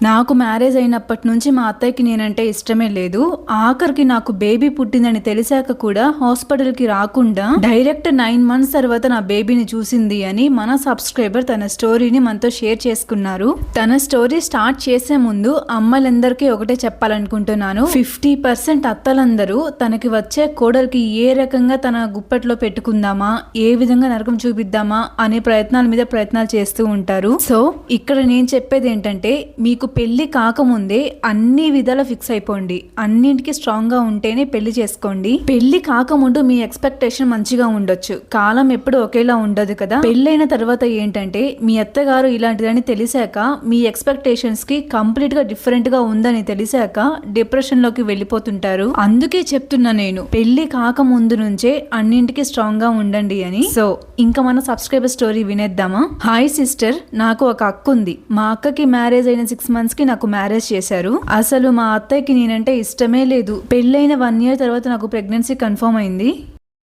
నాకు మ్యారేజ్ అయినప్పటి నుంచి మా అత్తయ్యకి నేనంటే ఇష్టమే లేదు. ఆఖరికి నాకు బేబీ పుట్టిందని తెలిసాక కూడా హాస్పిటల్కి రాకుండా డైరెక్ట్ 9 months తర్వాత నా బేబీని చూసింది అని మన సబ్స్క్రైబర్ తన స్టోరీని మనతో షేర్ చేసుకున్నారు. తన స్టోరీ స్టార్ట్ చేసే ముందు అమ్మలందరికీ ఒకటే చెప్పాలనుకుంటున్నాను. 50% అత్తలందరూ తనకి వచ్చే కోడలికి ఏ రకంగా తన గుప్పట్లో పెట్టుకుందామా, ఏ విధంగా నరకం చూపిద్దామా అనే ప్రయత్నాల మీద ప్రయత్నాలు చేస్తూ ఉంటారు. సో ఇక్కడ నేను చెప్పేది ఏంటంటే, మీకు పెళ్లి కాకముందే అన్ని విధాల ఫిక్స్ అయిపోండి. అన్నింటికి స్ట్రాంగ్ గా ఉంటేనే పెళ్లి చేసుకోండి. పెళ్లి కాకముందు మీ ఎక్స్పెక్టేషన్ మంచిగా ఉండొచ్చు, కాలం ఎప్పుడు ఒకేలా ఉండదు కదా. పెళ్ళైన తర్వాత ఏంటంటే మీ అత్తగారు ఇలాంటిదని తెలిసాక మీ ఎక్స్పెక్టేషన్స్ కి కంప్లీట్ గా డిఫరెంట్ గా ఉందని తెలిసాక డిప్రెషన్ లోకి వెళ్ళిపోతుంటారు. అందుకే చెప్తున్నా నేను, పెళ్లి కాకముందు నుంచే అన్నింటికి స్ట్రాంగ్ గా ఉండండి అని. సో ఇంకా మన సబ్స్క్రైబర్ స్టోరీ వినేద్దామా. హాయ్ సిస్టర్, నాకు ఒక అక్క ఉంది. మా అక్కకి మ్యారేజ్ అయిన 6 months కి నాకు మ్యారేజ్ చేశారు. అసలు మా అత్తయ్యకి నేనంటే ఇష్టమే లేదు. పెళ్ళైన 1 year తర్వాత నాకు ప్రెగ్నెన్సీ కన్ఫర్మ్ అయింది.